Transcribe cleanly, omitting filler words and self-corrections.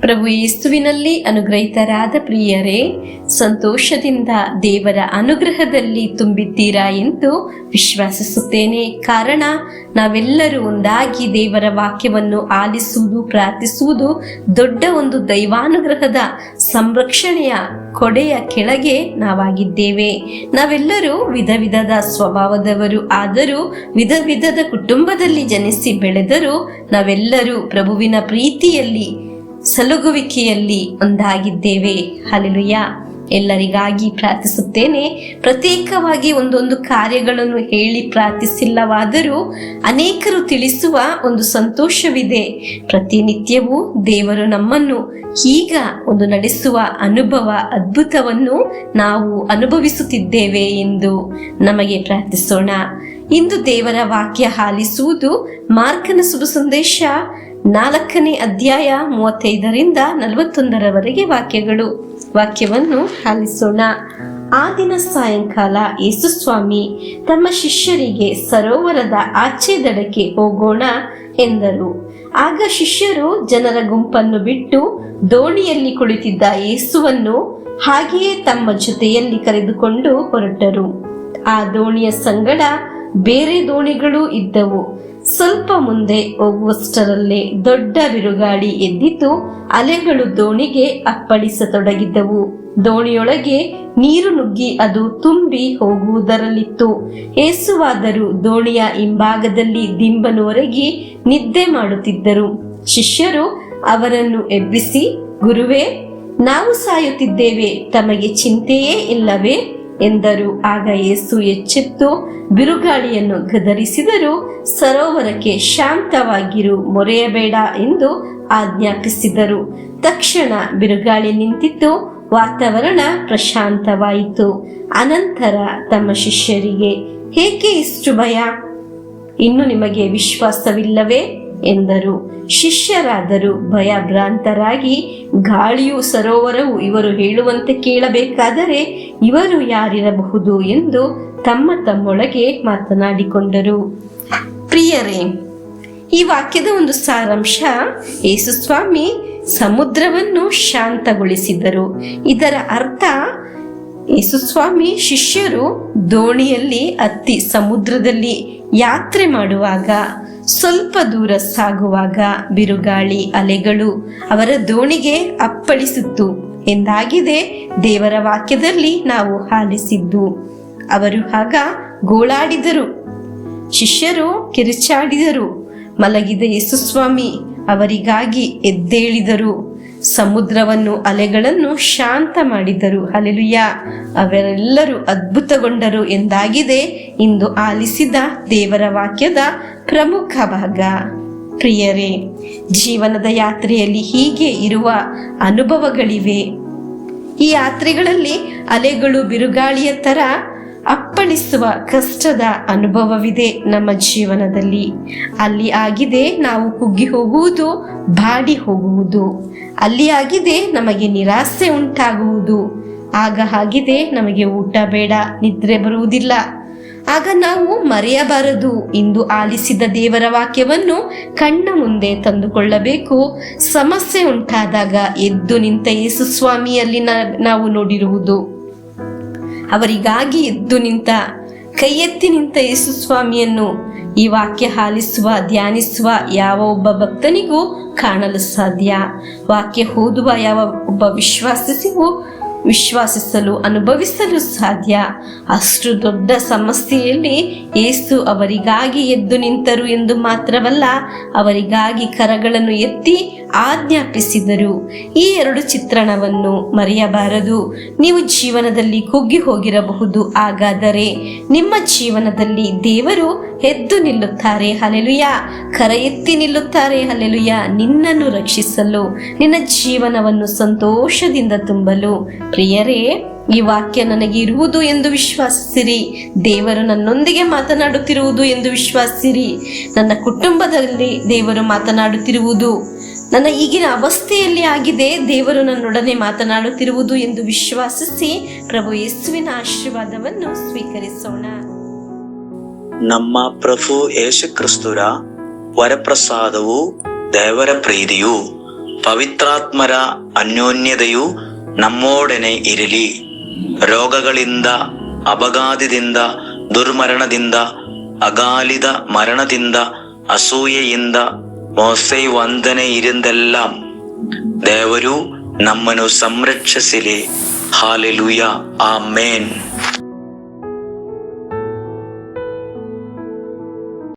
ಪ್ರಭು ಯೇಸುವಿನಲ್ಲಿ ಅನುಗ್ರಹಿತರಾದ ಪ್ರಿಯರೇ, ಸಂತೋಷದಿಂದ ದೇವರ ಅನುಗ್ರಹದಲ್ಲಿ ತುಂಬಿದ್ದೀರಾ ಎಂದು ವಿಶ್ವಾಸಿಸುತ್ತೇನೆ. ಕಾರಣ ನಾವೆಲ್ಲರೂ ಒಂದಾಗಿ ದೇವರ ವಾಕ್ಯವನ್ನು ಆಲಿಸುವುದು, ಪ್ರಾರ್ಥಿಸುವುದು ದೊಡ್ಡ ಒಂದು ದೈವಾನುಗ್ರಹದ ಸಂರಕ್ಷಣೆಯ ಕೊಡೆಯ ಕೆಳಗೆ ನಾವಾಗಿದ್ದೇವೆ. ನಾವೆಲ್ಲರೂ ವಿಧ ವಿಧದ ಸ್ವಭಾವದವರು ಆದರೂ, ವಿಧ ವಿಧದ ಕುಟುಂಬದಲ್ಲಿ ಜನಿಸಿ ಬೆಳೆದರೂ ನಾವೆಲ್ಲರೂ ಪ್ರಭುವಿನ ಪ್ರೀತಿಯಲ್ಲಿ, ಸಲುಗುವಿಕೆಯಲ್ಲಿ ಒಂದಾಗಿದ್ದೇವೆ. ಹಲ್ಲೆಲೂಯಾ. ಎಲ್ಲರಿಗಾಗಿ ಪ್ರಾರ್ಥಿಸುತ್ತೇನೆ. ಪ್ರತ್ಯೇಕವಾಗಿ ಒಂದೊಂದು ಕಾರ್ಯಗಳನ್ನು ಹೇಳಿ ಪ್ರಾರ್ಥಿಸಿಲ್ಲವಾದರೂ ಅನೇಕರು ತಿಳಿಸುವ ಒಂದು ಸಂತೋಷವಿದೆ. ಪ್ರತಿನಿತ್ಯವೂ ದೇವರು ನಮ್ಮನ್ನು ಈಗ ಒಂದು ನಡೆಸುವ ಅನುಭವ, ಅದ್ಭುತವನ್ನು ನಾವು ಅನುಭವಿಸುತ್ತಿದ್ದೇವೆ ಎಂದು ನಮಗೆ ಪ್ರಾರ್ಥಿಸೋಣ. ಇಂದು ದೇವರ ವಾಕ್ಯ ಆಲಿಸುವುದು ಮಾರ್ಕನ ಶುಭ ಸಂದೇಶ 4ನೇ ಅಧ್ಯಾಯ 35ರಿಂದ 41ರವರೆಗೆ ವಾಕ್ಯವನ್ನು ಆಲಿಸೋಣ. ಆ ದಿನ ಸಾಯಂಕಾಲ ಯೇಸುಸ್ವಾಮಿ ತಮ್ಮ ಶಿಷ್ಯರಿಗೆ ಸರೋವರದ ಆಚೆ ದಡಕ್ಕೆ ಹೋಗೋಣ ಎಂದರು. ಆಗ ಶಿಷ್ಯರು ಜನರ ಗುಂಪನ್ನು ಬಿಟ್ಟು ದೋಣಿಯಲ್ಲಿ ಕುಳಿತಿದ್ದ ಯೇಸುವನ್ನು ಹಾಗೆಯೇ ತಮ್ಮ ಜೊತೆಯಲ್ಲಿ ಕರೆದುಕೊಂಡು ಹೊರಟರು. ಆ ದೋಣಿಯ ಸಂಗಡ ಬೇರೆ ದೋಣಿಗಳು ಇದ್ದವು. ಸ್ವಲ್ಪ ಮುಂದೆ ಹೋಗುವಷ್ಟರಲ್ಲೇ ದೊಡ್ಡ ಬಿರುಗಾಳಿ ಎದ್ದಿತು. ಅಲೆಗಳು ದೋಣಿಗೆ ಅಪ್ಪಳಿಸತೊಡಗಿದ್ದವು. ದೋಣಿಯೊಳಗೆ ನೀರು ನುಗ್ಗಿ ಅದು ತುಂಬಿ ಹೋಗುವುದರಲ್ಲಿತ್ತು. ಯೇಸುವಾದರೂ ದೋಣಿಯ ಹಿಂಭಾಗದಲ್ಲಿ ದಿಂಬನ್ನು ಒರಗಿ ನಿದ್ದೆ ಮಾಡುತ್ತಿದ್ದರು. ಶಿಷ್ಯರು ಅವರನ್ನು ಎಬ್ಬಿಸಿ, ಗುರುವೇ, ನಾವು ಸಾಯುತ್ತಿದ್ದೇವೆ, ತಮಗೆ ಚಿಂತೆಯೇ ಇಲ್ಲವೇ ಎಂದರು. ಆಗ ಯೇಸು ಎಚ್ಚೆತ್ತು ಬಿರುಗಾಳಿಯನ್ನು ಗದರಿಸಿದರು. ಸರೋವರಕ್ಕೆ ಶಾಂತವಾಗಿರು, ಮೊರೆಯಬೇಡ ಎಂದು ಆಜ್ಞಾಪಿಸಿದರು. ತಕ್ಷಣ ಬಿರುಗಾಳಿ ನಿಂತಿತು, ವಾತಾವರಣ ಪ್ರಶಾಂತವಾಯಿತು. ಅನಂತರ ತಮ್ಮ ಶಿಷ್ಯರಿಗೆ, ಏಕೆ ಇಷ್ಟು ಭಯ? ಇನ್ನು ನಿಮಗೆ ವಿಶ್ವಾಸವಿಲ್ಲವೇ ಎಂದರು. ಶಿಷ್ಯರಾದರೂ ಭಯಭ್ರಾಂತರಾಗಿ, ಗಾಳಿಯೂ ಸರೋವರವು ಇವರು ಹೇಳುವಂತೆ ಕೇಳಬೇಕಾದರೆ ಇವರು ಯಾರಿರಬಹುದು ಎಂದು ತಮ್ಮೊಳಗೆ ಮಾತನಾಡಿಕೊಂಡರು. ಪ್ರಿಯರೇ, ಈ ವಾಕ್ಯದ ಒಂದು ಸಾರಾಂಶ, ಯೇಸುಸ್ವಾಮಿ ಸಮುದ್ರವನ್ನು ಶಾಂತಗೊಳಿಸಿದರು. ಇದರ ಅರ್ಥ, ಯೇಸುಸ್ವಾಮಿ ಶಿಷ್ಯರು ದೋಣಿಯಲ್ಲಿ ಹತ್ತಿ ಸಮುದ್ರದಲ್ಲಿ ಯಾತ್ರೆ ಮಾಡುವಾಗ, ಸ್ವಲ್ಪ ದೂರ ಸಾಗುವಾಗ ಬಿರುಗಾಳಿ, ಅಲೆಗಳು ಅವರ ದೋಣಿಗೆ ಅಪ್ಪಳಿಸಿತು ಎಂದಾಗಿದೆ ದೇವರ ವಾಕ್ಯದಲ್ಲಿ ನಾವು ಆಲಿಸಿದ್ದು. ಅವರು ಆಗ ಗೋಳಾಡಿದರು, ಶಿಷ್ಯರು ಕಿರುಚಾಡಿದರು. ಮಲಗಿದ ಯೇಸುಸ್ವಾಮಿ ಅವರಿಗಾಗಿ ಎದ್ದೇಳಿದರು, ಸಮುದ್ರವನ್ನು, ಅಲೆಗಳನ್ನು ಶಾಂತ ಮಾಡಿದರು. ಹಲ್ಲೆಲೂಯಾ. ಅವರೆಲ್ಲರೂ ಅದ್ಭುತಗೊಂಡರು ಎಂದಾಗಿದೆ ಇಂದು ಆಲಿಸಿದ ದೇವರ ವಾಕ್ಯದ ಪ್ರಮುಖ ಭಾಗ. ಪ್ರಿಯರೇ, ಜೀವನದ ಯಾತ್ರೆಯಲ್ಲಿ ಹೀಗೆ ಇರುವ ಅನುಭವಗಳಿವೆ. ಈ ಯಾತ್ರೆಗಳಲ್ಲಿ ಅಲೆಗಳು ಬಿರುಗಾಳಿಯ ತರ ಅಪ್ಪಳಿಸುವ ಕಷ್ಟದ ಅನುಭವವಿದೆ ನಮ್ಮ ಜೀವನದಲ್ಲಿ. ಅಲ್ಲಿ ಆಗಿದೆ ನಾವು ಕುಗ್ಗಿ ಹೋಗುವುದು, ಬಾಡಿ ಹೋಗುವುದು. ಅಲ್ಲಿ ಆಗಿದೆ ನಮಗೆ ನಿರಾಸೆ ಉಂಟಾಗುವುದು. ಆಗ ಆಗಿದೆ ನಮಗೆ ಊಟ ಬೇಡ, ನಿದ್ರೆ ಬರುವುದಿಲ್ಲ. ಆಗ ನಾವು ಮರೆಯಬಾರದು, ಇಂದು ಆಲಿಸಿದ ದೇವರ ವಾಕ್ಯವನ್ನು ಕಣ್ಣ ಮುಂದೆ ತಂದುಕೊಳ್ಳಬೇಕು. ಸಮಸ್ಯೆ ಉಂಟಾದಾಗ ಎದ್ದು ನಿಂತ ಯೇಸುಸ್ವಾಮಿಯಲ್ಲಿ ನಾವು ನೋಡಿರುವುದು, ಅವರಿಗಾಗಿ ಎದ್ದು ನಿಂತ, ಕೈ ಎತ್ತಿ ನಿಂತ ಯೇಸುಸ್ವಾಮಿಯನ್ನು ಈ ವಾಕ್ಯ ಆಲಿಸುವ, ಧ್ಯಾನಿಸುವ ಯಾವ ಒಬ್ಬ ಭಕ್ತನಿಗೂ ಕಾಣಲು ಸಾಧ್ಯ. ವಾಕ್ಯ ಓದುವ ಯಾವ ಒಬ್ಬ ವಿಶ್ವಾಸಿಸಲು, ಅನುಭವಿಸಲು ಸಾಧ್ಯ. ಅಷ್ಟು ದೊಡ್ಡ ಸಮಸ್ಯೆಯಲ್ಲಿ ಯೇಸು ಅವರಿಗಾಗಿ ಎದ್ದು ನಿಂತರು ಎಂದು ಮಾತ್ರವಲ್ಲ, ಅವರಿಗಾಗಿ ಕರಗಳನ್ನು ಎತ್ತಿ ಆಜ್ಞಾಪಿಸಿದರು. ಈ ಎರಡು ಚಿತ್ರಣವನ್ನು ಮರೆಯಬಾರದು. ನೀವು ಜೀವನದಲ್ಲಿ ಕುಗ್ಗಿ ಹೋಗಿರಬಹುದು, ಹಾಗಾದರೆ ನಿಮ್ಮ ಜೀವನದಲ್ಲಿ ದೇವರು ಎದ್ದು ನಿಲ್ಲುತ್ತಾರೆ. ಹಲ್ಲೆಲೂಯಾ. ಕರ ಎತ್ತಿ ನಿಲ್ಲುತ್ತಾರೆ. ಹಲ್ಲೆಲೂಯಾ. ನಿನ್ನನ್ನು ರಕ್ಷಿಸಲು, ನಿನ್ನ ಜೀವನವನ್ನು ಸಂತೋಷದಿಂದ ತುಂಬಲು. ಪ್ರಿಯರೇ, ಈ ವಾಕ್ಯ ನನಗೆ ಇರುವುದು ಎಂದು ವಿಶ್ವಾಸಿಸಿರಿ. ದೇವರು ನನ್ನೊಂದಿಗೆ ಮಾತನಾಡುತ್ತಿರುವುದು ಎಂದು ವಿಶ್ವಾಸಿಸಿರಿ. ನನ್ನ ಕುಟುಂಬದಲ್ಲಿ ದೇವರು ಮಾತನಾಡುತ್ತಿರುವುದು, ನನ್ನ ಈಗಿನ ಅವಸ್ಥೆಯಲ್ಲಿ ಆಗಿದೆ, ದೇವರು ನನ್ನೊಡನೆ ಮಾತನಾಡುತ್ತಿರುವುದು ಎಂದು ವಿಶ್ವಾಸಿಸಿ ಪ್ರಭು ಯೇಸುವಿನ ಆಶೀರ್ವಾದವನ್ನು ಸ್ವೀಕರಿಸೋಣ. ನಮ್ಮ ಪ್ರಭು ಯೇಸು ಕ್ರಿಸ್ತರ ವರಪ್ರಸಾದವು, ದೇವರ ಪ್ರೀತಿಯು, ಪವಿತ್ರಾತ್ಮರ ಅನ್ಯೋನ್ಯತೆಯು ನಮ್ಮೊಡನೆ ಇರಲಿ. ರೋಗಗಳಿಂದ, ಅಪಘಾತದಿಂದ, ದುರ್ಮರಣದಿಂದ, ಅಗಾಲಿದ ಮರಣದಿಂದ, ಅಸೂಯೆಯಿಂದ, ಮೋಸವಂದನೆಯಿಂದೆല്ലാം ದೇವರು ನಮ್ಮನ್ನು ಸಂರಕ್ಷಿಸಲಿ. ಹಾಲೆಲೂಯ, ಆಮೇನ್.